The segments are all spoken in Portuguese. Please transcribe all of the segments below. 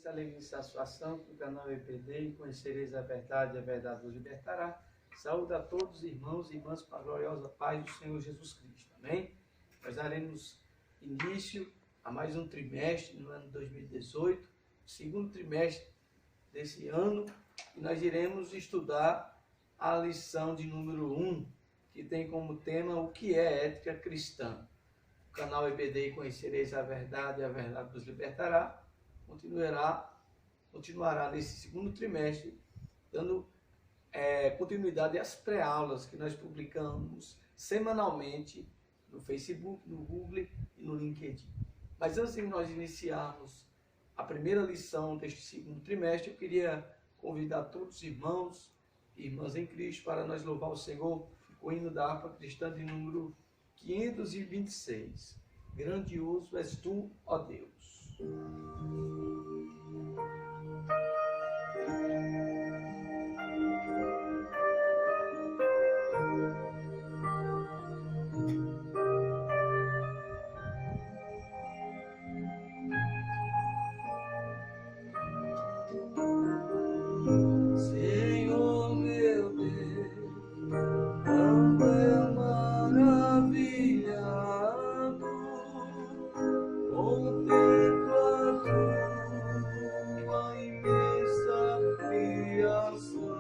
muita alegria e satisfação com o canal EPD e conhecereis a verdade vos libertará. Saúde a todos, irmãos e irmãs, com a gloriosa paz do Senhor Jesus Cristo. Amém? Nós daremos início a mais um trimestre no ano 2018, segundo trimestre desse ano, e nós iremos estudar a lição de número 1, que tem como tema o que é ética cristã. O canal EBD Conhecereis a verdade vos libertará, continuará nesse segundo trimestre, dando continuidade às pré-aulas que nós publicamos semanalmente no Facebook, no Google e no LinkedIn. Mas antes de nós iniciarmos a primeira lição deste segundo trimestre, eu queria convidar todos os irmãos e irmãs em Cristo para nós louvar o Senhor com o hino da harpa cristã de número 526. Grandioso és tu, ó Deus. Senhor meu Deus, quando eu maravilhado contemplo a tua imensa criação,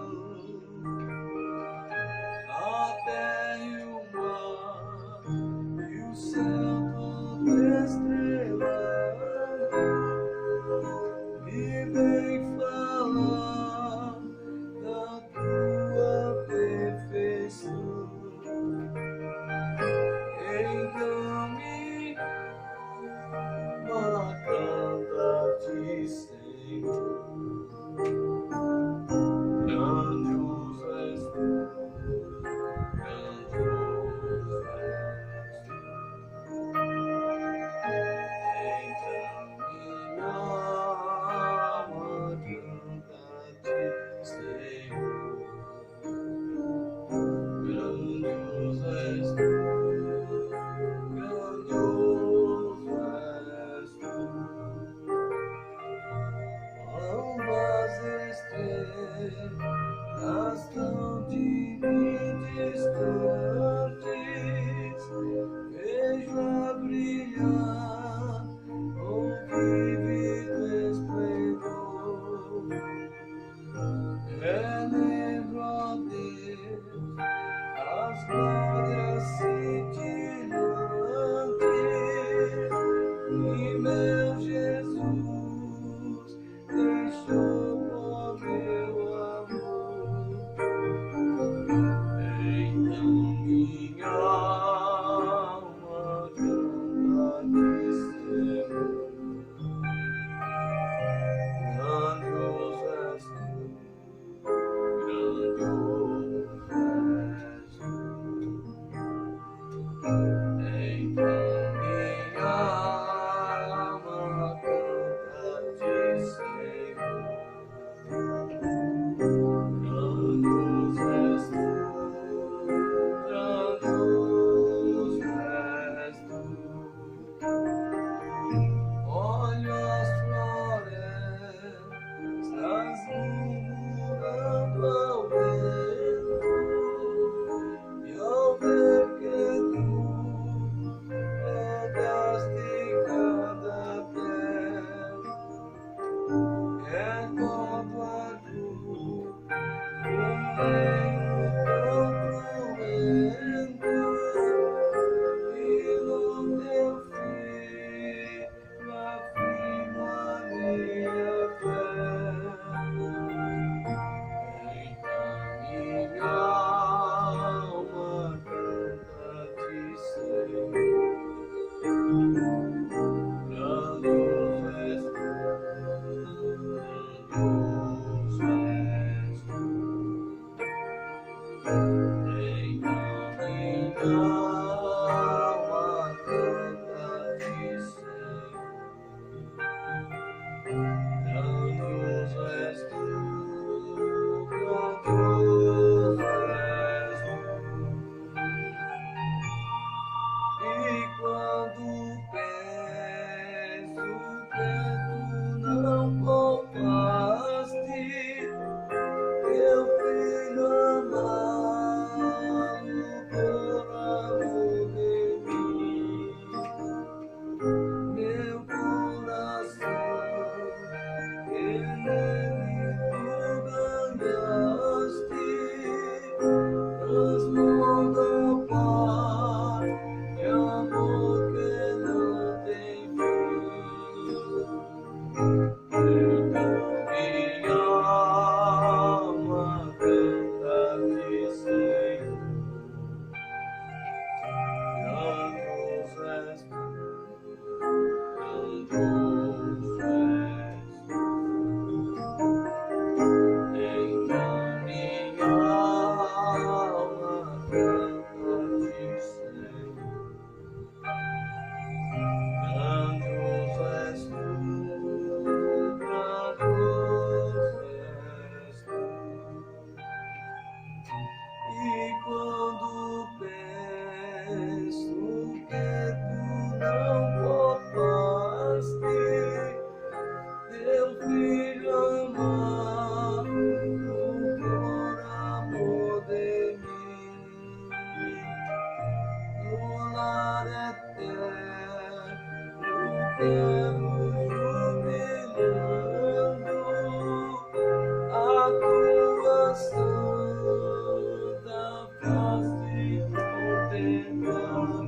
a terra e o mar e o céu todo estrelado, me vem falar da tua perfeição. Então me canta-te, Senhor, grandioso és tu, grandioso és tu. Então minha alma canta-te, Senhor, grandioso és tu, grandioso és tu. Ambas estrelas tão de mim distantes, vejo a brilhar com vívido esplendor. Relembro, ó Deus, as glórias cintilantes e meu Jesus deixou por meu amor. Então minha alma canta-te, Senhor, grandioso és tu, grandioso és tu. Então minha alma canta-te, Senhor, grandioso és tu, grandioso és tu. Olho as florestas murmurando ao vento, e ao ver que tu rodaste cada pé, é todo a cruz, meio tão cruento, e no teu filho afirmo a minha fé. Então minha alma canta-te, Senhor, grandioso és tu, grandioso és tu. teu filho amado por amor de mim, no lar eterno quero jubilando a tua santa face contemplando.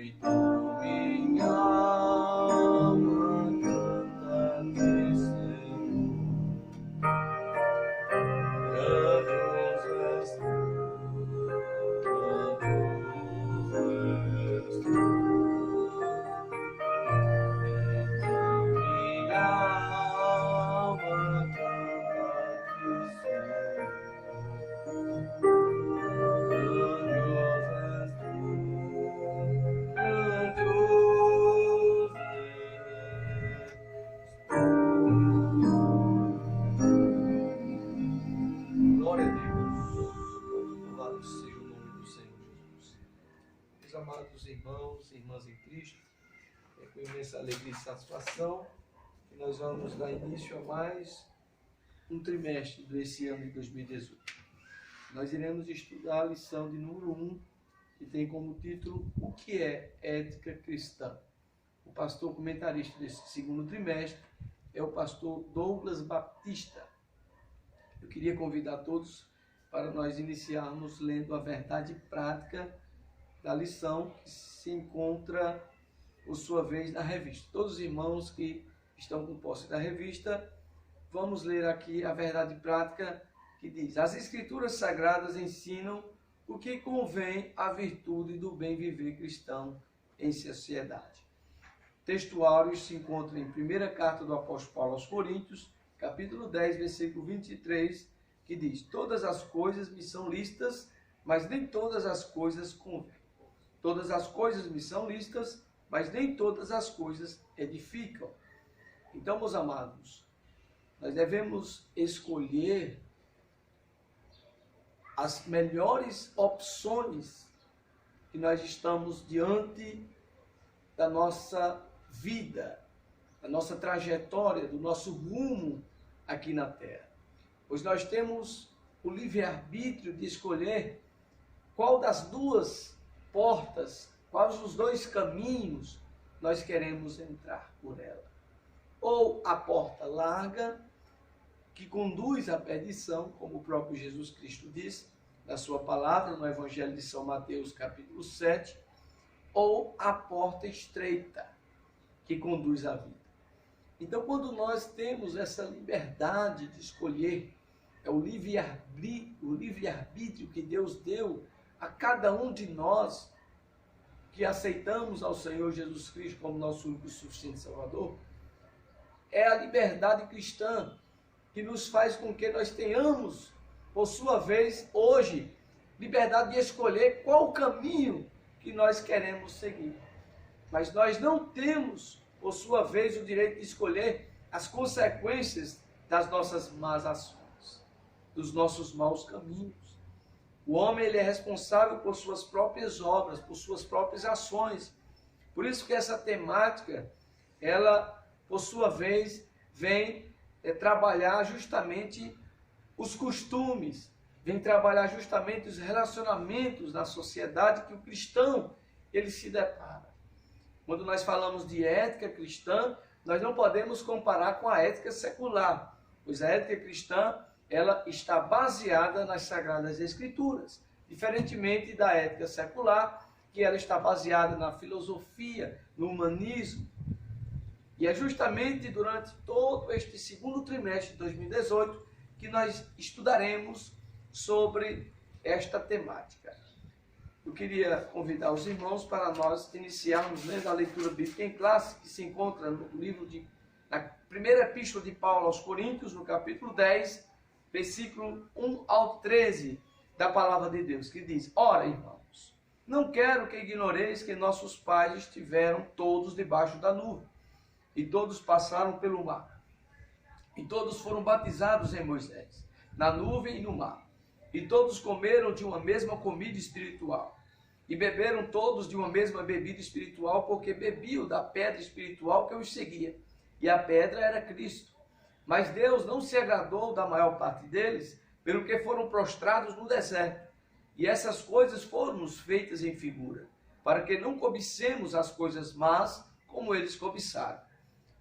Então minha alma canta-te, Senhor, grandioso és tu, grandioso és tu. Então minha alma canta-te, Senhor, grandioso és tu. Glória a Deus. Louvado seja o nome do Senhor Jesus. Meus amados irmãos e irmãs em Cristo, é com imensa alegria e satisfação que nós vamos dar início a mais um trimestre desse ano de 2018. Nós iremos estudar a lição de número 1, que tem como título O que é ética cristã? O pastor comentarista desse segundo trimestre é o pastor Douglas Baptista. Eu queria convidar todos para nós iniciarmos lendo a verdade prática da lição que se encontra, por sua vez, na revista. Todos os irmãos que estão com posse da revista, vamos ler aqui a verdade prática que diz: as Escrituras Sagradas ensinam o que convém à virtude do bem viver cristão em sociedade. O texto áureo se encontra em 1ª carta do apóstolo Paulo aos Coríntios, capítulo 10, versículo 23, que diz: todas as coisas me são lícitas, mas nem todas as coisas convêm. Todas as coisas me são lícitas, mas nem todas as coisas edificam. Então, meus amados, nós devemos escolher as melhores opções que nós estamos diante da nossa vida, da nossa trajetória, do nosso rumo aqui na Terra. Pois nós temos o livre-arbítrio de escolher qual das duas portas, quais os dois caminhos nós queremos entrar por ela. Ou a porta larga, que conduz à perdição, como o próprio Jesus Cristo diz na sua palavra, no Evangelho de São Mateus, capítulo 7, ou a porta estreita, que conduz à vida. Então, quando nós temos essa liberdade de escolher, é o livre-arbítrio que Deus deu a cada um de nós que aceitamos ao Senhor Jesus Cristo como nosso único e suficiente Salvador, é a liberdade cristã que nos faz com que nós tenhamos, por sua vez, hoje, liberdade de escolher qual o caminho que nós queremos seguir. Mas nós não temos, por sua vez, o direito de escolher as consequências das nossas más ações, dos nossos maus caminhos. O homem, ele é responsável por suas próprias obras, por suas próprias ações. Por isso que essa temática, ela, por sua vez, vem trabalhar justamente os costumes, vem trabalhar justamente os relacionamentos na sociedade que o cristão, ele se depara. Quando nós falamos de ética cristã, nós não podemos comparar com a ética secular, pois a ética cristã, ela está baseada nas Sagradas Escrituras, diferentemente da ética secular, que ela está baseada na filosofia, no humanismo. E é justamente durante todo este segundo trimestre de 2018 que nós estudaremos sobre esta temática. Eu queria convidar os irmãos para nós iniciarmos lendo a leitura bíblica em classe, que se encontra no livro na primeira epístola de Paulo aos Coríntios, no capítulo 10, versículo 1 ao 13 da palavra de Deus, que diz: ora, irmãos, não quero que ignoreis que nossos pais estiveram todos debaixo da nuvem, e todos passaram pelo mar, e todos foram batizados em Moisés, na nuvem e no mar, e todos comeram de uma mesma comida espiritual, e beberam todos de uma mesma bebida espiritual, porque bebiam da pedra espiritual que os seguia. e a pedra era Cristo. Mas Deus não se agradou da maior parte deles, pelo que foram prostrados no deserto. E essas coisas foram-nos feitas em figura, para que não cobicemos as coisas más, como eles cobiçaram.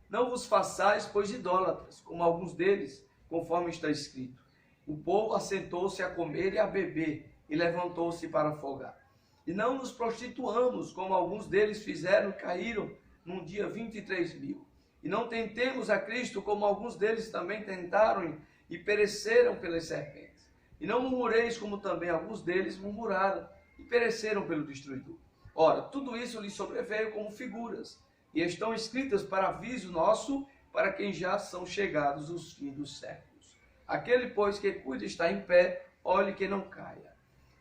Não vos façais, pois, idólatras, como alguns deles, conforme está escrito. O povo assentou-se a comer e a beber, e levantou-se para folgar. E não nos prostituamos, como alguns deles fizeram e caíram num dia 23.000. E não tentemos a Cristo, como alguns deles também tentaram e pereceram pelas serpentes. E não murmureis, como também alguns deles murmuraram e pereceram pelo destruidor. Ora, tudo isso lhes sobreveio como figuras, e estão escritas para aviso nosso, para quem já são chegados os fins dos séculos. Aquele, pois, que cuida está em pé, olhe que não caia.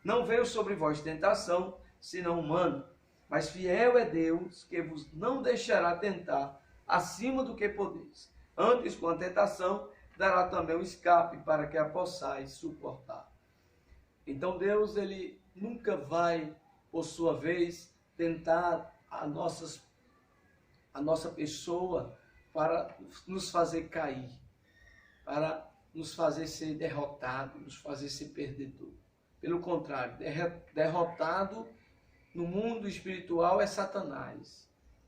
Não veio sobre vós tentação, senão humana, mas fiel é Deus, que vos não deixará tentar acima do que podeis. Antes, com a tentação, dará também o escape, para que a possais suportar. Então Deus, ele nunca vai, por sua vez, tentar a nossa pessoa para nos fazer cair, para nos fazer ser derrotado, nos fazer ser perdedor. Pelo contrário, derrotado no mundo espiritual é Satanás.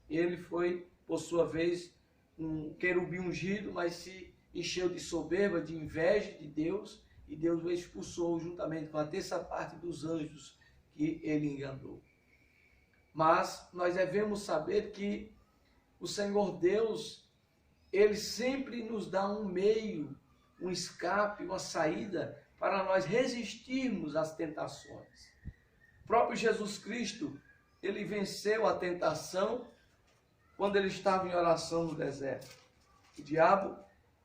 Ele foi, por sua vez, um querubim ungido, mas se encheu de soberba, de inveja de Deus, e Deus o expulsou juntamente com a terça parte dos anjos que ele enganou. Mas nós devemos saber que o Senhor Deus, ele sempre nos dá um meio, um escape, uma saída para nós resistirmos às tentações. O próprio Jesus Cristo, ele venceu a tentação quando ele estava em oração no deserto. O diabo,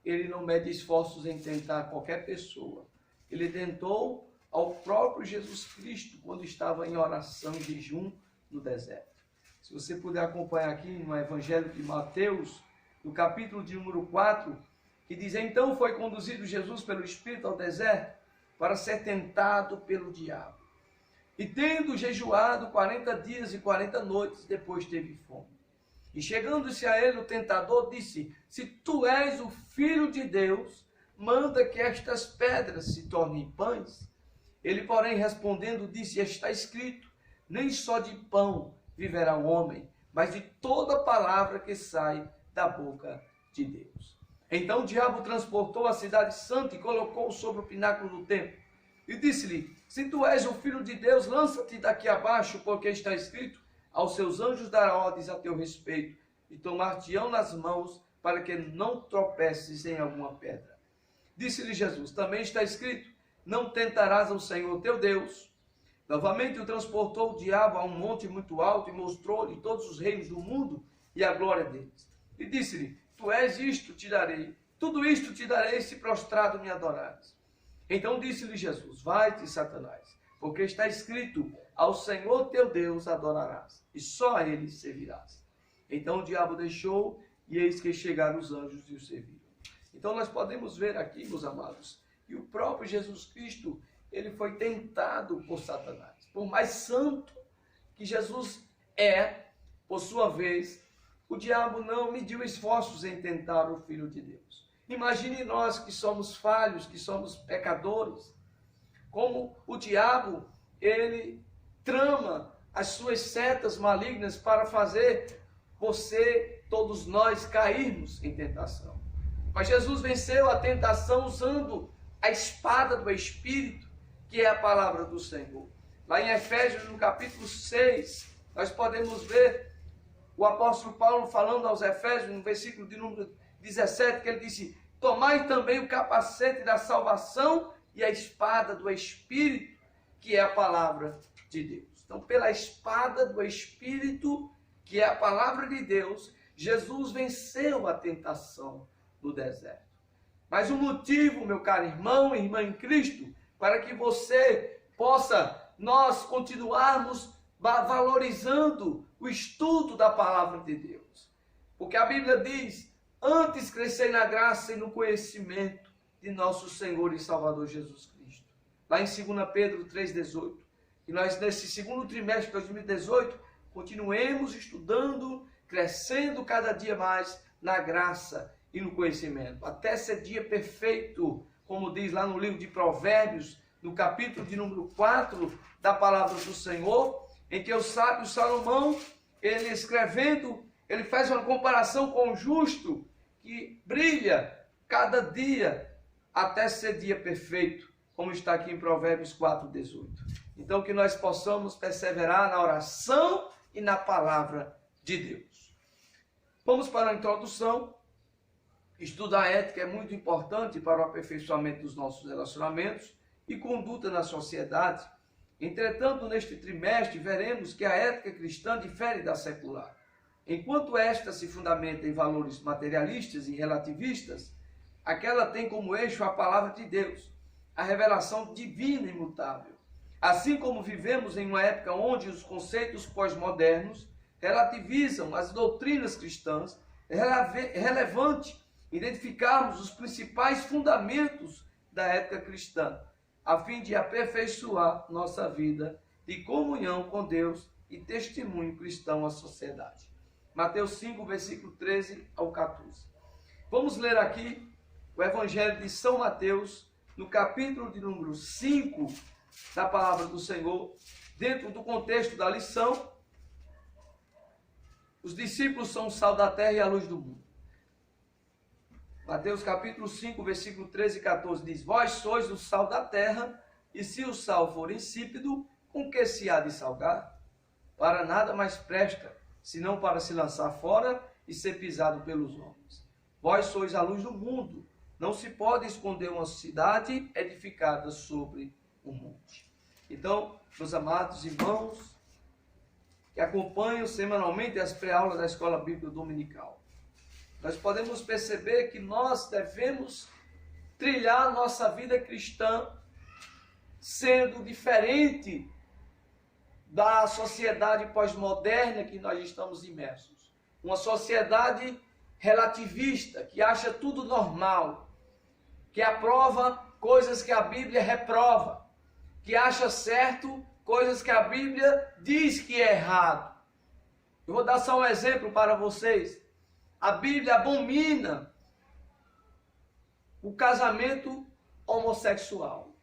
ele não mede esforços em tentar qualquer pessoa. Ele tentou ao próprio Jesus Cristo quando estava em oração e jejum no deserto. Se você puder acompanhar aqui no Evangelho de Mateus, no capítulo de número 4, que diz: então foi conduzido Jesus pelo Espírito ao deserto para ser tentado pelo diabo. E tendo jejuado 40 dias e 40 noites, depois teve fome. E chegando-se a ele o tentador, disse: se tu és o Filho de Deus, manda que estas pedras se tornem pães. Ele, porém, respondendo, disse: está escrito, nem só de pão viverá o homem, mas de toda palavra que sai da boca de Deus. Então o diabo transportou a cidade santa e colocou-o sobre o pináculo do templo. E disse-lhe: se tu és o Filho de Deus, lança-te daqui abaixo, porque está escrito: aos seus anjos dará ordens a teu respeito, e tomar-te-ão nas mãos, para que não tropeces em alguma pedra. Disse-lhe Jesus: também está escrito: não tentarás ao Senhor teu Deus. Novamente o transportou o diabo a um monte muito alto, e mostrou-lhe todos os reinos do mundo e a glória deles. E disse-lhe: tu és isto, te darei, tudo isto te darei, se prostrado me adorares. Então disse-lhe Jesus: vai-te, Satanás, porque está escrito: ao Senhor teu Deus adorarás, e só a ele servirás. Então o diabo deixou, e eis que chegaram os anjos e o serviram. Então nós podemos ver aqui, meus amados, que o próprio Jesus Cristo, ele foi tentado por Satanás. Por mais santo que Jesus é, por sua vez, o diabo não mediu esforços em tentar o Filho de Deus. Imagine nós que somos falhos, que somos pecadores, como o diabo, ele trama as suas setas malignas para fazer você, todos nós, cairmos em tentação. Mas Jesus venceu a tentação usando a espada do Espírito, que é a palavra do Senhor. Lá em Efésios, no capítulo 6, nós podemos ver o apóstolo Paulo falando aos Efésios, no versículo de número 17, que ele disse: tomai também o capacete da salvação e a espada do Espírito, que é a palavra de Deus. Então, pela espada do Espírito, que é a palavra de Deus, Jesus venceu a tentação no deserto. Mas o motivo, meu caro irmão e irmã em Cristo, para que você possa, nós continuarmos valorizando o estudo da palavra de Deus. Porque a Bíblia diz: antes crescei na graça e no conhecimento de nosso Senhor e Salvador Jesus Cristo. Lá em 2 Pedro 3,18. E nós, nesse segundo trimestre de 2018, continuemos estudando, crescendo cada dia mais na graça e no conhecimento, até ser dia perfeito, como diz lá no livro de Provérbios, no capítulo de número 4 da palavra do Senhor, em que o sábio Salomão, ele escrevendo, ele faz uma comparação com o justo, que brilha cada dia até ser dia perfeito, como está aqui em Provérbios 4:18. Então que nós possamos perseverar na oração e na palavra de Deus. Vamos para a introdução. Estudar ética é muito importante para o aperfeiçoamento dos nossos relacionamentos e conduta na sociedade. Entretanto, neste trimestre, veremos que a ética cristã difere da secular. Enquanto esta se fundamenta em valores materialistas e relativistas, aquela tem como eixo a palavra de Deus, a revelação divina e imutável. Assim como vivemos em uma época onde os conceitos pós-modernos relativizam as doutrinas cristãs, é relevante identificarmos os principais fundamentos da ética cristã, a fim de aperfeiçoar nossa vida de comunhão com Deus e testemunho cristão à sociedade. Mateus 5, versículo 13 ao 14. Vamos ler aqui o Evangelho de São Mateus, no capítulo de número 5 da palavra do Senhor, dentro do contexto da lição. Os discípulos são o sal da terra e a luz do mundo. Mateus capítulo 5, versículo 13 e 14 diz: Vós sois o sal da terra, e se o sal for insípido, com que se há de salgar? Para nada mais presta, senão para se lançar fora e ser pisado pelos homens. Vós sois a luz do mundo. Não se pode esconder uma cidade edificada sobre um monte. Então, meus amados irmãos, que acompanham semanalmente as pré-aulas da Escola Bíblica Dominical, nós podemos perceber que nós devemos trilhar nossa vida cristã sendo diferente da sociedade pós-moderna que nós estamos imersos. Uma sociedade relativista, que acha tudo normal, que aprova coisas que a Bíblia reprova, que acha certo coisas que a Bíblia diz que é errado. Eu vou dar só um exemplo para vocês. A Bíblia abomina o casamento homossexual.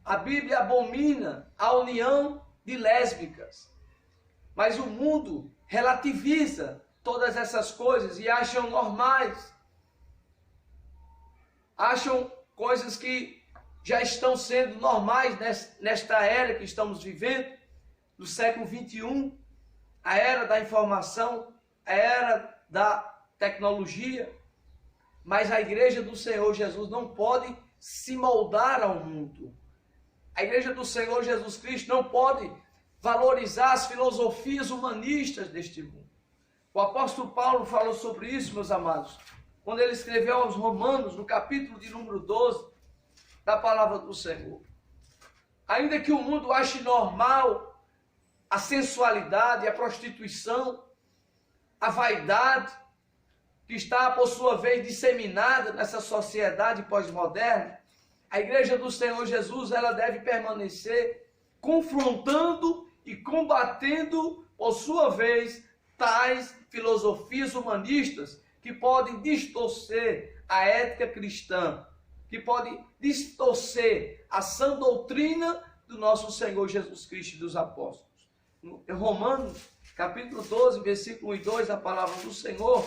A Bíblia abomina a união de lésbicas. Mas o mundo relativiza todas essas coisas e acham normais. Acham coisas que já estão sendo normais nesta era que estamos vivendo, no século 21, a era da informação, a era da tecnologia. Mas a igreja do Senhor Jesus não pode se moldar ao mundo. A igreja do Senhor Jesus Cristo não pode valorizar as filosofias humanistas deste mundo. O apóstolo Paulo falou sobre isso, meus amados, quando ele escreveu aos Romanos, no capítulo de número 12, da palavra do Senhor. Ainda que o mundo ache normal a sensualidade, a prostituição, a vaidade, que está, por sua vez, disseminada nessa sociedade pós-moderna, a igreja do Senhor Jesus, ela deve permanecer confrontando e combatendo, por sua vez, tais filosofias humanistas que podem distorcer a ética cristã, que podem distorcer a sã doutrina do nosso Senhor Jesus Cristo e dos apóstolos. Em Romanos, capítulo 12, versículo 1 e 2, da palavra do Senhor,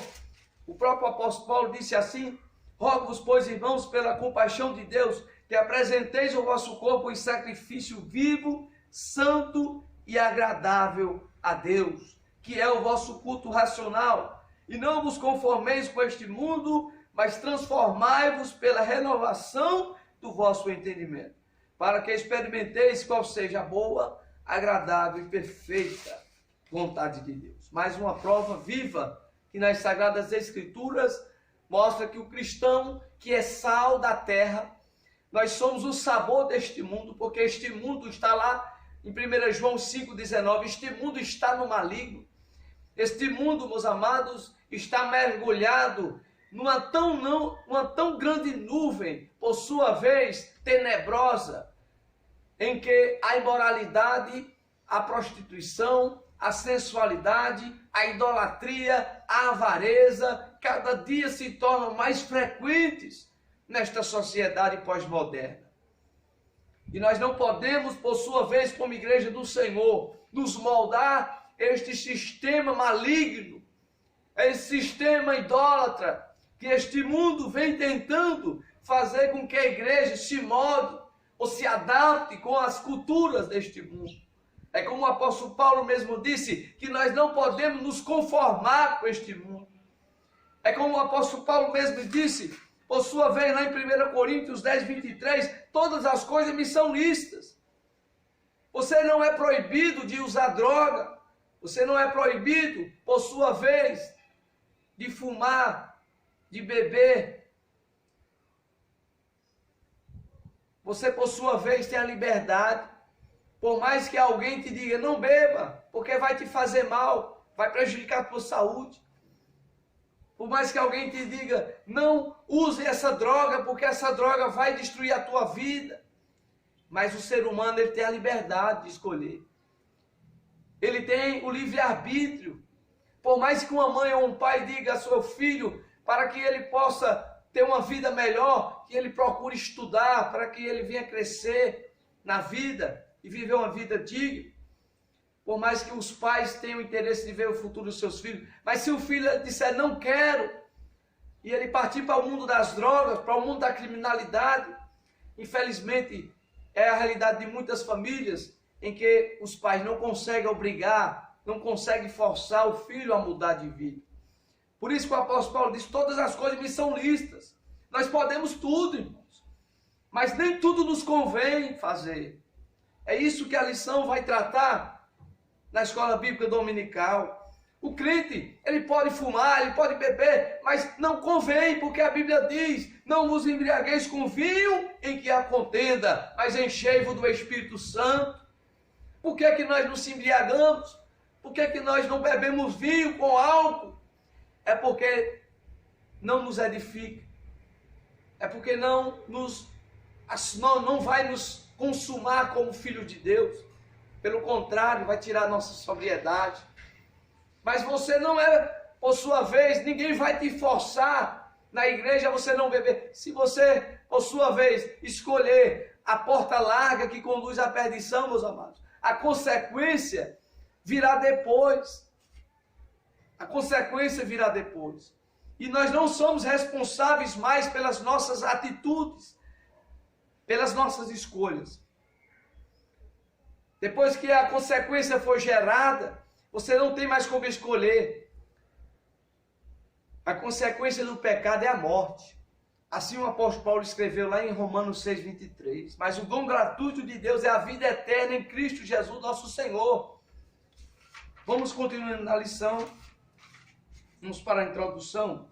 o próprio apóstolo Paulo disse assim: Rogo-vos, pois, irmãos, pela compaixão de Deus, que apresenteis o vosso corpo em sacrifício vivo, santo e agradável a Deus, que é o vosso culto racional. E não vos conformeis com este mundo, mas transformai-vos pela renovação do vosso entendimento, para que experimenteis qual seja a boa, agradável e perfeita vontade de Deus. Mais uma prova viva que nas Sagradas Escrituras mostra que o cristão, que é sal da terra, nós somos o sabor deste mundo, porque este mundo está lá em 1 João 5,19, este mundo está no maligno. Este mundo, meus amados, está mergulhado numa tão grande nuvem, por sua vez, tenebrosa, em que a imoralidade, a prostituição, a sensualidade, a idolatria, a avareza cada dia se tornam mais frequentes nesta sociedade pós-moderna. E nós não podemos, por sua vez, como igreja do Senhor, nos moldar este sistema maligno, esse sistema idólatra, que este mundo vem tentando fazer com que a igreja se molde ou se adapte com as culturas deste mundo. É como o apóstolo Paulo mesmo disse, que nós não podemos nos conformar com este mundo. É como o apóstolo Paulo mesmo disse, por sua vez, lá em 1 Coríntios 10, 23, todas as coisas me são lícitas. Você não é proibido de usar droga, você não é proibido, por sua vez, de fumar, de beber. Você, por sua vez, tem a liberdade. Por mais que alguém te diga, não beba, porque vai te fazer mal, vai prejudicar a tua saúde. Por mais que alguém te diga, não use essa droga, porque essa droga vai destruir a tua vida. Mas o ser humano, ele tem a liberdade de escolher. Ele tem o livre-arbítrio. Por mais que uma mãe ou um pai diga a seu filho, para que ele possa ter uma vida melhor, que ele procure estudar, para que ele venha crescer na vida e viver uma vida digna. Por mais que os pais tenham interesse de ver o futuro dos seus filhos, mas se o filho disser não quero, e ele partir para o mundo das drogas, para o mundo da criminalidade, infelizmente é a realidade de muitas famílias em que os pais não conseguem obrigar, não conseguem forçar o filho a mudar de vida. Por isso que o apóstolo Paulo diz, todas as coisas me são lícitas. Nós podemos tudo, irmãos, mas nem tudo nos convém fazer. É isso que a lição vai tratar na escola bíblica dominical. O crente, ele pode fumar, ele pode beber, mas não convém, porque a Bíblia diz, não vos embriagueis com vinho em que há contenda, mas enchei-vos do Espírito Santo. Por que é que nós não se embriagamos? Por que é que nós não bebemos vinho com álcool? É porque não nos edifica. É porque não vai nos consumar como filho de Deus. Pelo contrário, vai tirar a nossa sobriedade. Mas você não é, por sua vez, ninguém vai te forçar na igreja a você não beber. Se você, por sua vez, escolher a porta larga que conduz à perdição, meus amados, a consequência virá depois. A consequência virá depois. E nós não somos responsáveis mais pelas nossas atitudes, pelas nossas escolhas. Depois que a consequência for gerada, você não tem mais como escolher. A consequência do pecado é a morte. Assim o apóstolo Paulo escreveu lá em Romanos 6, 23. Mas o dom gratuito de Deus é a vida eterna em Cristo Jesus, nosso Senhor. Vamos continuando na lição. Vamos para a introdução.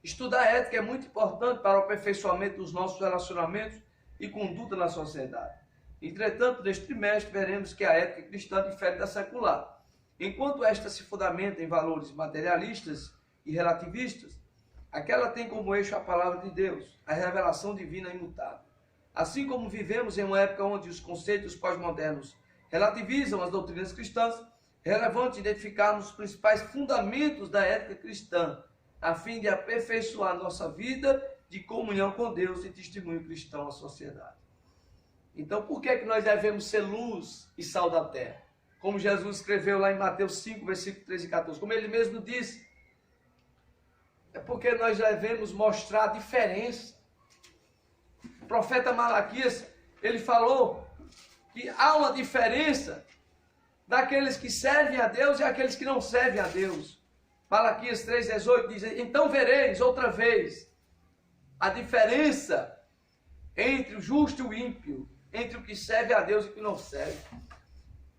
Estudar ética é muito importante para o aperfeiçoamento dos nossos relacionamentos e conduta na sociedade. Entretanto, neste trimestre, veremos que a ética cristã difere da secular. Enquanto esta se fundamenta em valores materialistas e relativistas, aquela tem como eixo a palavra de Deus, a revelação divina imutável. Assim como vivemos em uma época onde os conceitos pós-modernos relativizam as doutrinas cristãs, é relevante identificarmos os principais fundamentos da ética cristã, a fim de aperfeiçoar nossa vida de comunhão com Deus e testemunho cristão à sociedade. Então, por que é que nós devemos ser luz e sal da terra? Como Jesus escreveu lá em Mateus 5, versículo 13 e 14. Como ele mesmo disse, é porque nós devemos mostrar a diferença. O profeta Malaquias, ele falou que há uma diferença daqueles que servem a Deus e aqueles que não servem a Deus. Malaquias 3,18 diz, então vereis outra vez a diferença entre o justo e o ímpio, entre o que serve a Deus e o que não serve.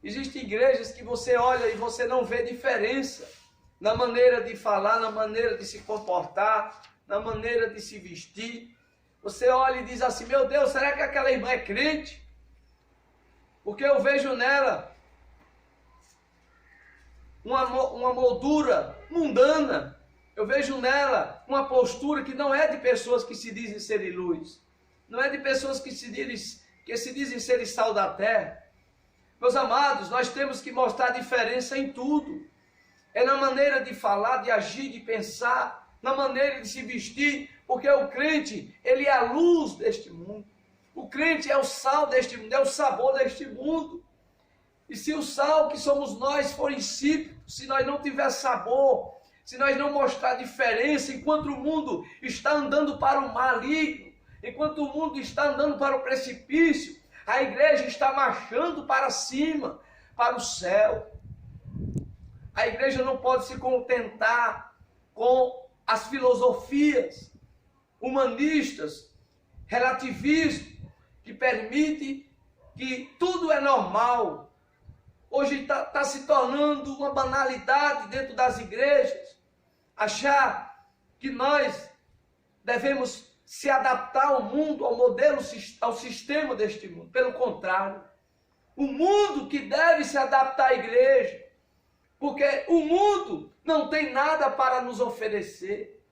Existem igrejas que você olha e você não vê diferença na maneira de falar, na maneira de se comportar, na maneira de se vestir. Você olha e diz assim, meu Deus, será que aquela irmã é crente? Porque eu vejo nela uma moldura mundana. Eu vejo nela uma postura que não é de pessoas que se dizem serem luz. Não é de pessoas que se dizem serem sal da terra. Meus amados, nós temos que mostrar diferença em tudo. É na maneira de falar, de agir, de pensar. na maneira de se vestir, porque o crente, ele é a luz deste mundo. O crente é o sal deste mundo, é o sabor deste mundo. E se o sal que somos nós for insípido, se nós não tiver sabor, se nós não mostrar diferença, enquanto o mundo está andando para o maligno, enquanto o mundo está andando para o precipício, a igreja está marchando para cima, para o céu. A igreja não pode se contentar com as filosofias humanistas, relativismo, que permite que tudo é normal. Hoje está se tornando uma banalidade dentro das igrejas, achar que nós devemos se adaptar ao mundo, ao modelo, ao sistema deste mundo. Pelo contrário, o mundo que deve se adaptar à igreja, porque o mundo não tem nada para nos oferecer,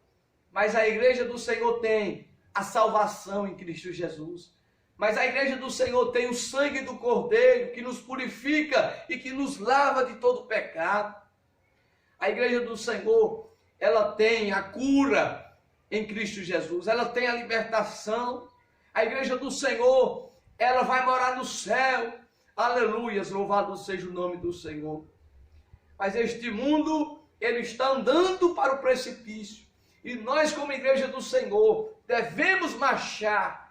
mas a igreja do Senhor tem a salvação em Cristo Jesus. Mas a igreja do Senhor tem o sangue do Cordeiro que nos purifica e que nos lava de todo pecado. A igreja do Senhor, ela tem a cura em Cristo Jesus, ela tem a libertação. A igreja do Senhor, ela vai morar no céu. Aleluias, louvado seja o nome do Senhor. Mas este mundo, ele está andando para o precipício. E nós, como igreja do Senhor, devemos marchar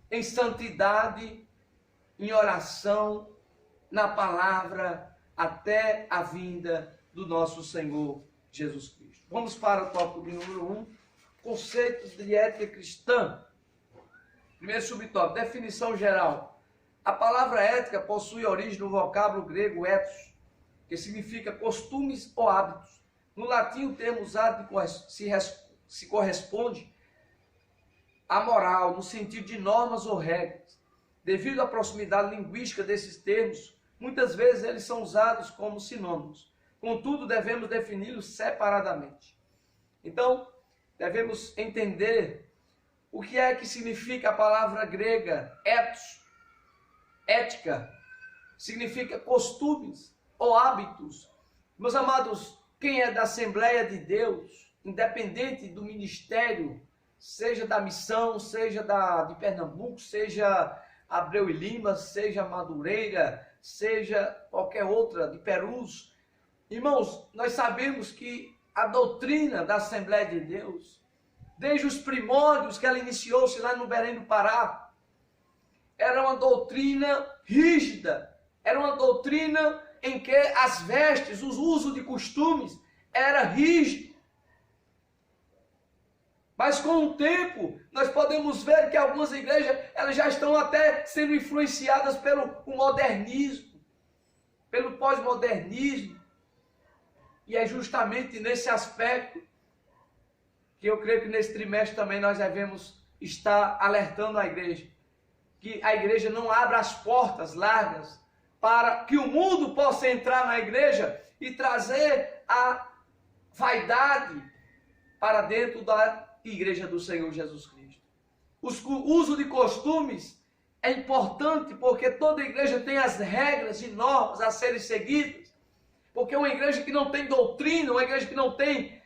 em santidade, em oração, na palavra, até a vinda do nosso Senhor Jesus Cristo. Vamos para o tópico de número 1, conceitos de ética cristã. Primeiro subtópico, definição geral. A palavra ética possui origem no vocábulo grego ethos, que significa costumes ou hábitos. No latim, o termo usado se corresponde a moral, no sentido de normas ou regras. Devido à proximidade linguística desses termos, muitas vezes eles são usados como sinônimos. Contudo, devemos defini-los separadamente. Então, devemos entender o que é que significa a palavra grega ethos. Ética significa costumes ou hábitos. Meus amados, quem é da Assembleia de Deus, independente do ministério, seja da missão, seja de Pernambuco, seja Abreu e Lima, seja Madureira, seja qualquer outra, de Perus. Irmãos, nós sabemos que a doutrina da Assembleia de Deus, desde os primórdios que ela iniciou-se lá no Belém do Pará, era uma doutrina rígida, era uma doutrina em que as vestes, os usos de costumes, era rígido. Mas com o tempo, nós podemos ver que algumas igrejas elas já estão até sendo influenciadas pelo modernismo, pelo pós-modernismo. E é justamente nesse aspecto que eu creio que nesse trimestre também nós devemos estar alertando a igreja. Que a igreja não abra as portas largas para que o mundo possa entrar na igreja e trazer a vaidade para dentro da igreja do Senhor Jesus Cristo. O uso de costumes é importante porque toda igreja tem as regras e normas a serem seguidas. Porque uma igreja que não tem doutrina, uma igreja que não tem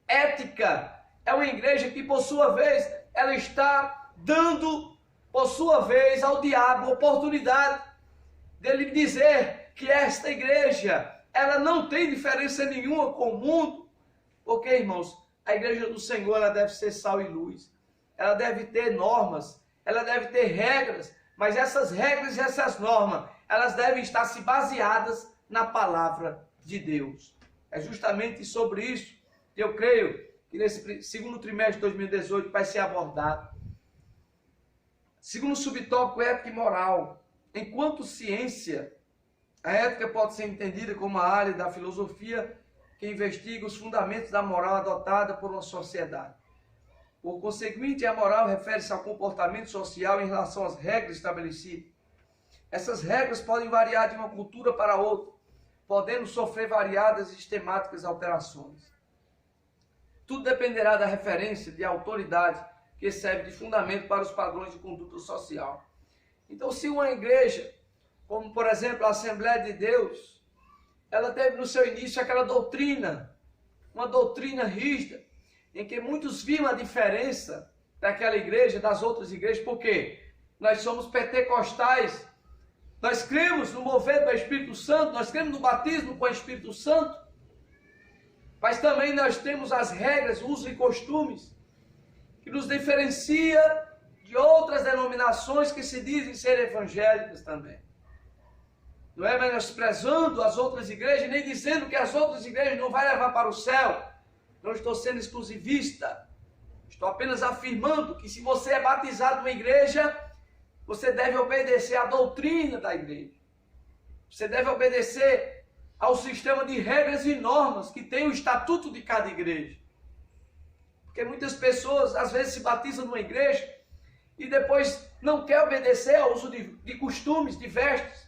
ética, é uma igreja que, por sua vez, ela está dando, por sua vez, ao diabo a oportunidade dele dizer que esta igreja, ela não tem diferença nenhuma com o mundo. Porque, irmãos, a igreja do Senhor, ela deve ser sal e luz. Ela deve ter normas, ela deve ter regras, mas essas regras e essas normas, elas devem estar se baseadas na palavra de Deus. É justamente sobre isso que eu creio que nesse segundo trimestre de 2018 vai ser abordado. Segundo subtópico, ética e moral. Enquanto ciência, a ética pode ser entendida como a área da filosofia que investiga os fundamentos da moral adotada por uma sociedade. Por conseguinte, a moral refere-se ao comportamento social em relação às regras estabelecidas. Essas regras podem variar de uma cultura para outra, podendo sofrer variadas e sistemáticas alterações. Tudo dependerá da referência de autoridade que serve de fundamento para os padrões de conduta social. Então, se uma igreja, como por exemplo a Assembleia de Deus, ela teve no seu início aquela doutrina, uma doutrina rígida, em que muitos viam a diferença daquela igreja, das outras igrejas, porque nós somos pentecostais, nós cremos no mover do Espírito Santo, nós cremos no batismo com o Espírito Santo, mas também nós temos as regras, usos e costumes, que nos diferencia de outras denominações que se dizem ser evangélicas também. Não é menosprezando as outras igrejas, nem dizendo que as outras igrejas não vão levar para o céu. Não estou sendo exclusivista. Estou apenas afirmando que se você é batizado numa igreja, você deve obedecer à doutrina da igreja. Você deve obedecer ao sistema de regras e normas que tem o estatuto de cada igreja. Porque muitas pessoas às vezes se batizam numa igreja e depois não quer obedecer ao uso de costumes, de vestes.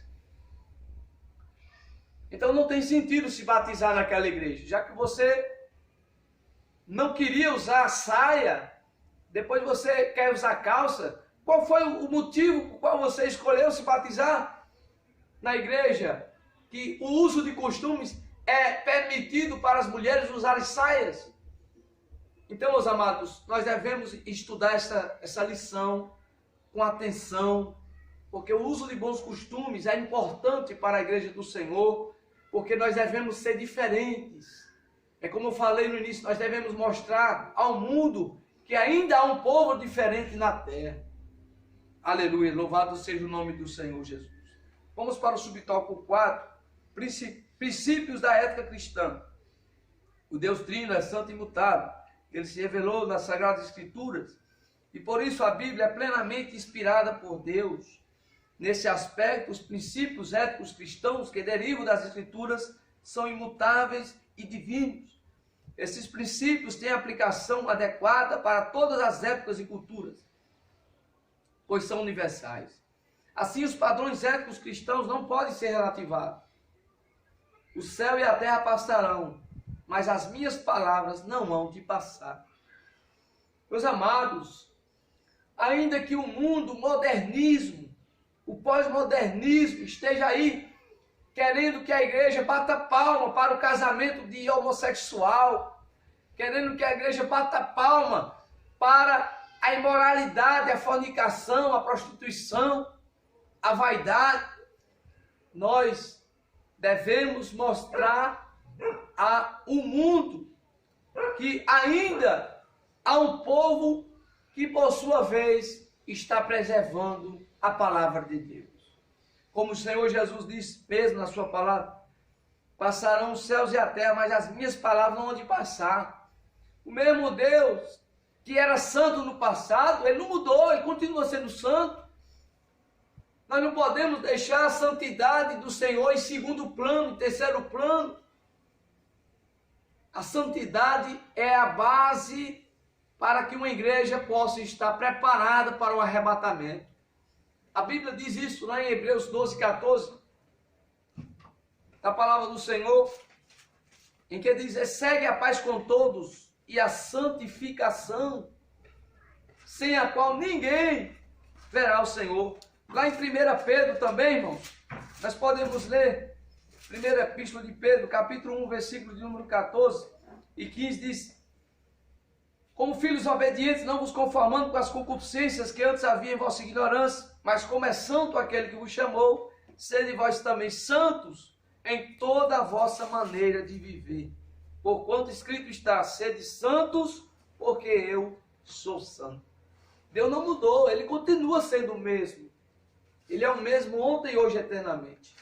Então não tem sentido se batizar naquela igreja, já que você não queria usar saia, depois você quer usar calça. Qual foi o motivo por qual você escolheu se batizar na igreja? Que o uso de costumes é permitido para as mulheres usarem saias. Então, meus amados, nós devemos estudar essa lição com atenção, porque o uso de bons costumes é importante para a igreja do Senhor, porque nós devemos ser diferentes. É como eu falei no início, nós devemos mostrar ao mundo que ainda há um povo diferente na terra. Aleluia, louvado seja o nome do Senhor Jesus. Vamos para o subtópico 4, princípios da ética cristã. O Deus Trino é santo e imutável, ele se revelou nas Sagradas Escrituras, e por isso a Bíblia é plenamente inspirada por Deus. Nesse aspecto, os princípios éticos cristãos que derivam das Escrituras são imutáveis e divinos. Esses princípios têm aplicação adequada para todas as épocas e culturas, pois são universais. Assim, os padrões éticos cristãos não podem ser relativados. O céu e a terra passarão, mas as minhas palavras não hão de passar. Meus amados, ainda que o mundo, o modernismo, o pós-modernismo esteja aí querendo que a igreja bata palma para o casamento de homossexual, querendo que a igreja bata palma para a imoralidade, a fornicação, a prostituição, a vaidade, nós devemos mostrar ao mundo que ainda há um povo que, por sua vez, está preservando a palavra de Deus. Como o Senhor Jesus disse mesmo na sua palavra, passarão os céus e a terra, mas as minhas palavras não hão de passar. O mesmo Deus que era santo no passado, ele não mudou, ele continua sendo santo. Nós não podemos deixar a santidade do Senhor em segundo plano, em terceiro plano. A santidade é a base para que uma igreja possa estar preparada para o arrebatamento. A Bíblia diz isso lá em Hebreus 12, 14, da palavra do Senhor, em que diz: segue a paz com todos e a santificação, sem a qual ninguém verá o Senhor. Lá em 1 Pedro também, irmãos, nós podemos ler 1 Epístola de Pedro, capítulo 1, versículo de número 14 e 15, diz: como filhos obedientes, não vos conformando com as concupiscências que antes havia em vossa ignorância, mas como é santo aquele que vos chamou, sede vós também santos em toda a vossa maneira de viver. Porquanto escrito está: sede santos, porque eu sou santo. Deus não mudou, ele continua sendo o mesmo. Ele é o mesmo ontem e hoje eternamente.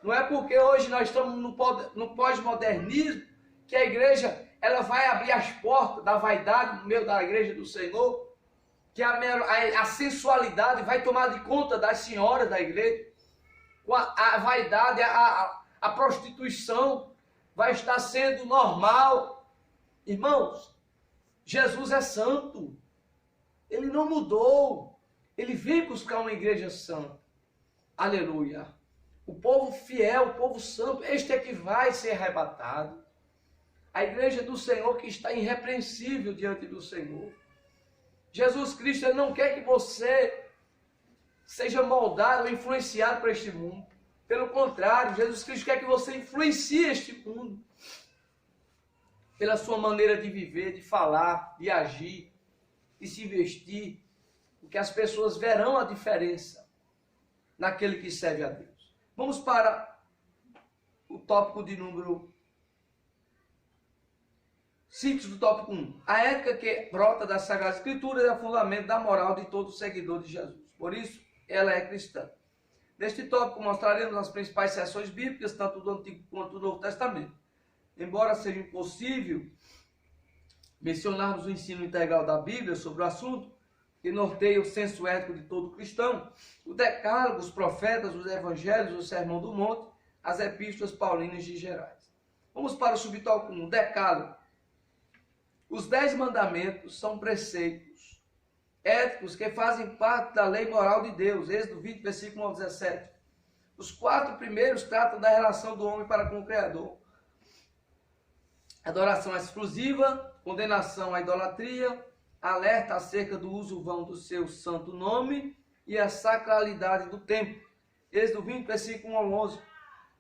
Não é porque hoje nós estamos no pós-modernismo que a igreja ela vai abrir as portas da vaidade no meio da igreja do Senhor, que a sensualidade vai tomar de conta das senhoras da igreja, a vaidade, a prostituição vai estar sendo normal. Irmãos, Jesus é santo, ele não mudou, ele vem buscar uma igreja santa. Aleluia. O povo fiel, o povo santo, este é que vai ser arrebatado. A igreja do Senhor que está irrepreensível diante do Senhor. Jesus Cristo, ele não quer que você seja moldado ou influenciado por este mundo. Pelo contrário, Jesus Cristo quer que você influencie este mundo. pela sua maneira de viver, de falar, de agir, de se vestir, porque as pessoas verão a diferença naquele que serve a Deus. Vamos para o tópico de número 5 do tópico 1. A ética que brota da Sagrada Escritura é o fundamento da moral de todo seguidor de Jesus. Por isso, ela é cristã. Neste tópico mostraremos as principais seções bíblicas, tanto do Antigo quanto do Novo Testamento. Embora seja impossível mencionarmos o ensino integral da Bíblia sobre o assunto, que norteia o senso ético de todo cristão, o Decálogo, os profetas, os evangelhos, o Sermão do Monte, as epístolas paulinas de Gerais. Vamos para o subtópico 1, Decálogo. Os 10 mandamentos são preceitos éticos que fazem parte da lei moral de Deus, Êxodo 20, versículo 1 ao 17. Os 4 primeiros tratam da relação do homem para com o Criador. Adoração exclusiva, condenação à idolatria, alerta acerca do uso vão do seu santo nome e a sacralidade do templo. Êxodo 20, versículo 1 ao 11.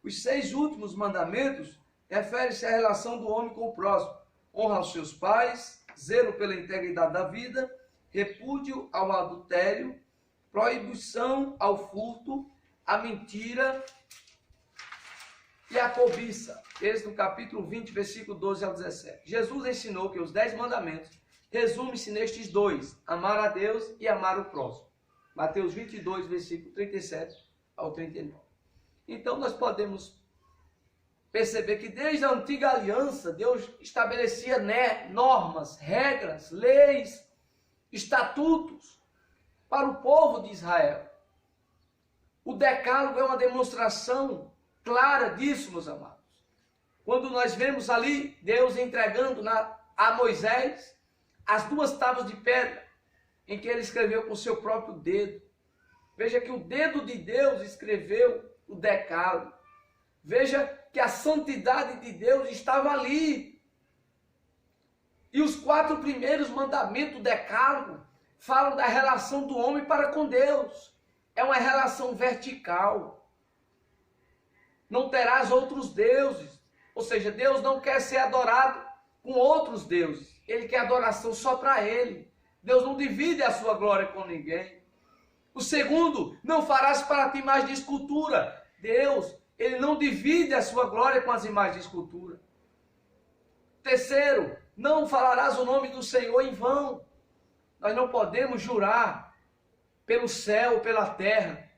Os 6 últimos mandamentos referem-se à relação do homem com o próximo. Honra aos seus pais, zelo pela integridade da vida, repúdio ao adultério, proibição ao furto, à mentira e à cobiça. Êxodo capítulo 20, versículo 12 ao 17. Jesus ensinou que os 10 mandamentos resumem-se nestes 2, amar a Deus e amar o próximo. Mateus 22, versículo 37 ao 39. Então nós podemos perceber que desde a antiga aliança, Deus estabelecia normas, regras, leis, estatutos para o povo de Israel. O Decálogo é uma demonstração clara disso, meus amados. Quando nós vemos ali Deus entregando a Moisés as 2 tábuas de pedra, em que ele escreveu com o seu próprio dedo. Veja que o dedo de Deus escreveu o Decálogo. Veja que a santidade de Deus estava ali. E os 4 primeiros mandamentos do Decálogo falam da relação do homem para com Deus. É uma relação vertical. Não terás outros deuses. Ou seja, Deus não quer ser adorado com outros deuses. Ele quer adoração só para Ele. Deus não divide a sua glória com ninguém. O segundo, não farás para ti imagem de escultura. Deus, Ele não divide a sua glória com as imagens de escultura. Terceiro, não falarás o nome do Senhor em vão. Nós não podemos jurar pelo céu, pela terra.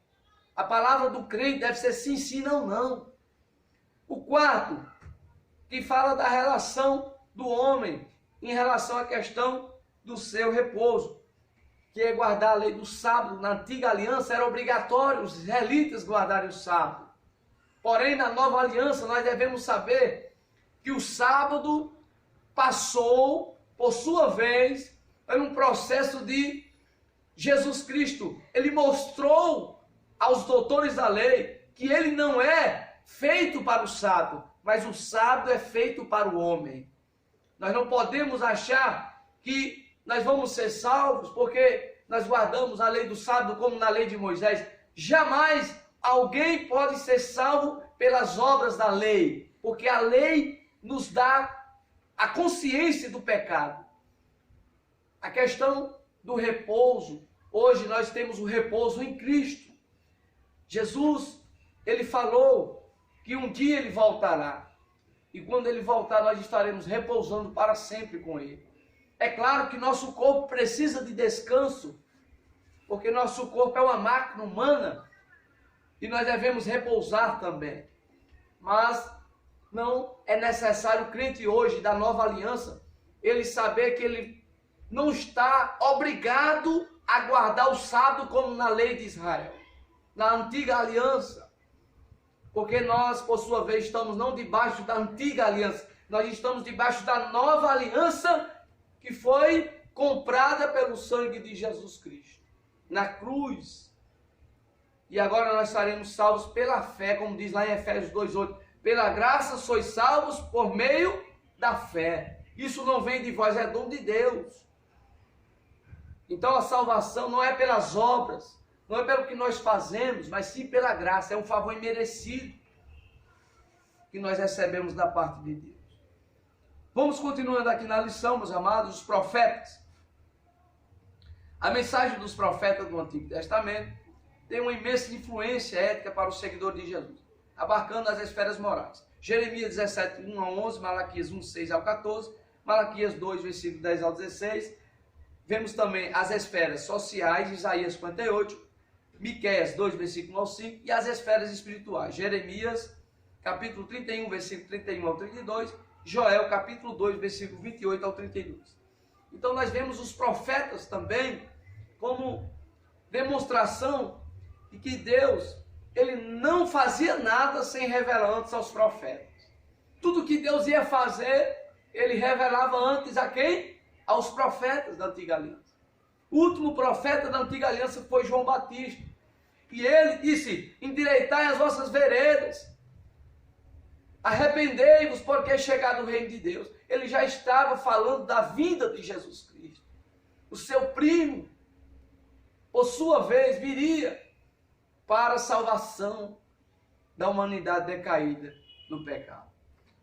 A palavra do crente deve ser sim, sim, não, não. O quarto, que fala da relação do homem em relação à questão do seu repouso, que é guardar a lei do sábado. Na antiga aliança era obrigatório os israelitas guardarem o sábado. Porém, na nova aliança, nós devemos saber que o sábado passou, por sua vez, em um processo de Jesus Cristo. Ele mostrou aos doutores da lei que ele não é feito para o sábado, mas o sábado é feito para o homem. Nós não podemos achar que nós vamos ser salvos porque nós guardamos a lei do sábado como na lei de Moisés. Jamais alguém pode ser salvo pelas obras da lei, porque a lei nos dá a consciência do pecado. A questão do repouso. Hoje nós temos o repouso em Cristo. Jesus, ele falou que um dia ele voltará. E quando ele voltar, nós estaremos repousando para sempre com ele. É claro que nosso corpo precisa de descanso, porque nosso corpo é uma máquina humana e nós devemos repousar também. Mas não é necessário o crente hoje da nova aliança, ele saber que ele não está obrigado a guardar o sábado como na lei de Israel, na antiga aliança. Porque nós, por sua vez, estamos não debaixo da antiga aliança, nós estamos debaixo da nova aliança que foi comprada pelo sangue de Jesus Cristo, na cruz. E agora nós seremos salvos pela fé, como diz lá em Efésios 2,8. Pela graça sois salvos por meio da fé. Isso não vem de vós, é dom de Deus. Então a salvação não é pelas obras, não é pelo que nós fazemos, mas sim pela graça. É um favor imerecido que nós recebemos da parte de Deus. Vamos continuando aqui na lição, meus amados, os profetas. A mensagem dos profetas do Antigo Testamento tem uma imensa influência ética para o seguidor de Jesus, abarcando as esferas morais. Jeremias 17, 1 a 11, Malaquias 1, 6 ao 14, Malaquias 2, versículo 10 ao 16. Vemos também as esferas sociais, Isaías 58, Miqueias 2, versículo 1 ao 5, e as esferas espirituais, Jeremias, capítulo 31, versículo 31 ao 32, Joel, capítulo 2, versículo 28 ao 32. Então nós vemos os profetas também como demonstração de que Deus, ele não fazia nada sem revelar antes aos profetas. Tudo que Deus ia fazer, ele revelava antes a quem? Aos profetas da Antiga Aliança. O último profeta da Antiga Aliança foi João Batista. E ele disse: endireitai as vossas veredas, arrependei-vos, porque é chegado o reino de Deus. Ele já estava falando da vinda de Jesus Cristo. O seu primo, por sua vez, viria para a salvação da humanidade decaída no pecado.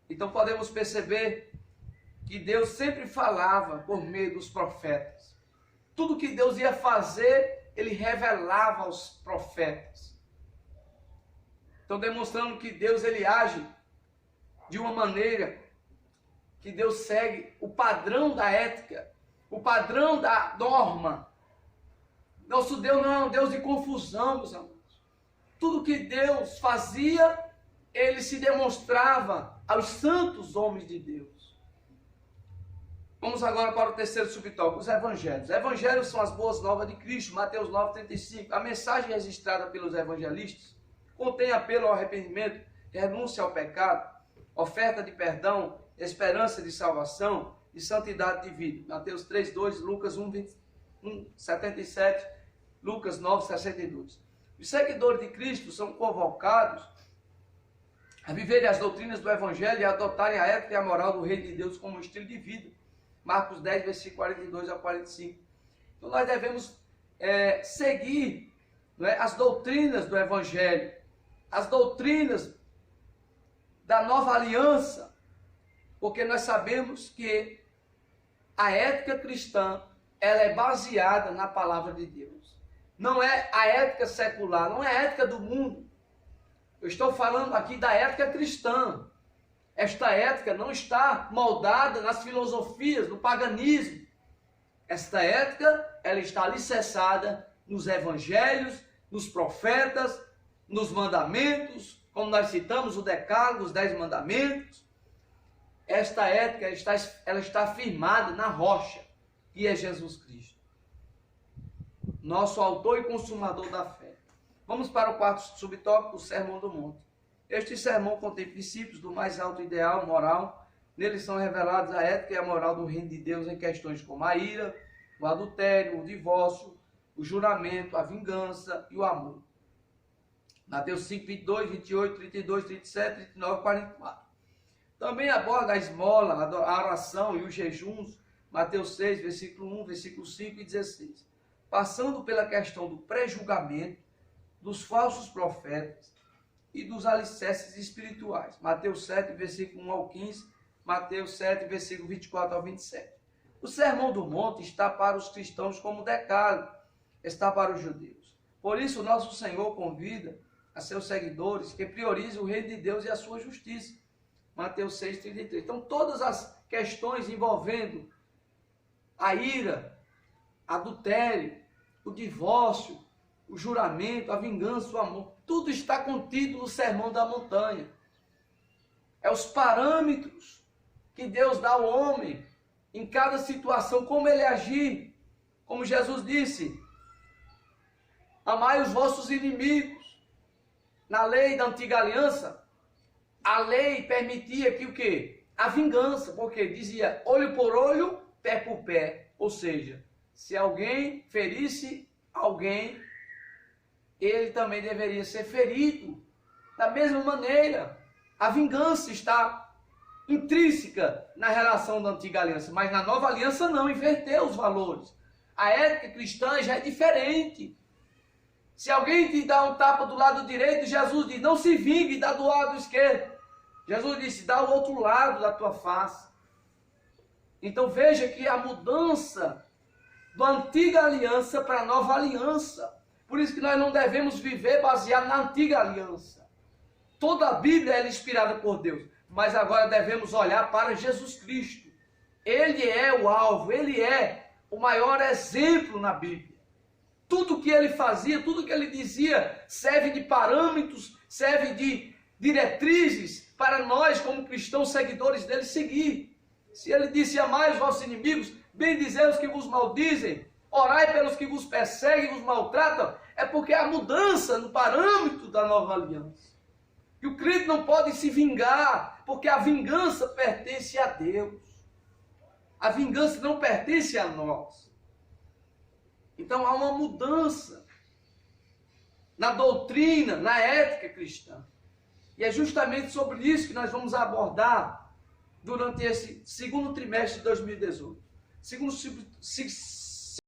Então podemos perceber que Deus sempre falava por meio dos profetas. Tudo que Deus ia fazer, ele revelava aos profetas. Então demonstrando que Deus, ele age de uma maneira que Deus segue o padrão da ética, o padrão da norma. Nosso Deus não é um Deus de confusão, meus amados. Tudo que Deus fazia, ele se demonstrava aos santos homens de Deus. Vamos agora para o terceiro subtópico, os evangelhos. Os evangelhos são as boas novas de Cristo, Mateus 9:35. A mensagem registrada pelos evangelistas contém apelo ao arrependimento, renúncia ao pecado, oferta de perdão, esperança de salvação e santidade de vida. Mateus 3:2, Lucas 1:77, Lucas 9:62. Os seguidores de Cristo são convocados a viverem as doutrinas do Evangelho e a adotarem a ética e a moral do Reino de Deus como estilo de vida. Marcos 10, versículo 42 a 45. Então nós devemos seguir, não é, as doutrinas do Evangelho, as doutrinas da nova aliança, porque nós sabemos que a ética cristã, ela é baseada na palavra de Deus. Não é a ética secular, não é a ética do mundo. Eu estou falando aqui da ética cristã. Esta ética não está moldada nas filosofias, no paganismo. Esta ética, ela está alicerçada nos evangelhos, nos profetas, nos mandamentos, como nós citamos o decálogo, os 10 mandamentos. Esta ética, ela está firmada na rocha, que é Jesus Cristo, nosso autor e consumador da fé. Vamos para o quarto subtópico, o Sermão do Monte. Este sermão contém princípios do mais alto ideal moral. Neles são revelados a ética e a moral do reino de Deus em questões como a ira, o adultério, o divórcio, o juramento, a vingança e o amor. Mateus 5, 22, 28, 32, 37, 39, 44. Também aborda a esmola, a oração e os jejuns. Mateus 6, versículo 1, versículo 5 e 16. Passando pela questão do pré-julgamento, dos falsos profetas e dos alicerces espirituais. Mateus 7, versículo 1 ao 15, Mateus 7, versículo 24 ao 27. O Sermão do Monte está para os cristãos como decálogo, está para os judeus. Por isso, nosso Senhor convida a seus seguidores que priorizem o reino de Deus e a sua justiça. Mateus 6, 33. Então, todas as questões envolvendo a ira, adultério, o divórcio, o juramento, a vingança, o amor, tudo está contido no Sermão da Montanha. É os parâmetros que Deus dá ao homem em cada situação, como ele agir. Como Jesus disse: amai os vossos inimigos. Na lei da Antiga Aliança, a lei permitia que o quê? A vingança, porque dizia olho por olho, pé por pé. Ou seja, se alguém ferisse alguém, ele também deveria ser ferido. Da mesma maneira, a vingança está intrínseca na relação da Antiga Aliança, mas na Nova Aliança não, inverteu os valores. A ética cristã já é diferente. Se alguém te dá um tapa do lado direito, Jesus diz: não se vingue, dá do lado esquerdo. Jesus disse: dá o outro lado da tua face. Então veja que a mudança da antiga aliança para a nova aliança. Por isso que nós não devemos viver baseado na antiga aliança. Toda a Bíblia é inspirada por Deus, mas agora devemos olhar para Jesus Cristo. Ele é o alvo, ele é o maior exemplo na Bíblia. Tudo que ele fazia, tudo que ele dizia, serve de parâmetros, serve de diretrizes para nós, como cristãos seguidores dele, seguir. Se ele disse: amai os vossos inimigos, bendizei os que vos maldizem, orai pelos que vos perseguem e vos maltratam, é porque há mudança no parâmetro da nova aliança. E o crente não pode se vingar, porque a vingança pertence a Deus. A vingança não pertence a nós. Então há uma mudança na doutrina, na ética cristã. E é justamente sobre isso que nós vamos abordar durante esse segundo trimestre de 2018.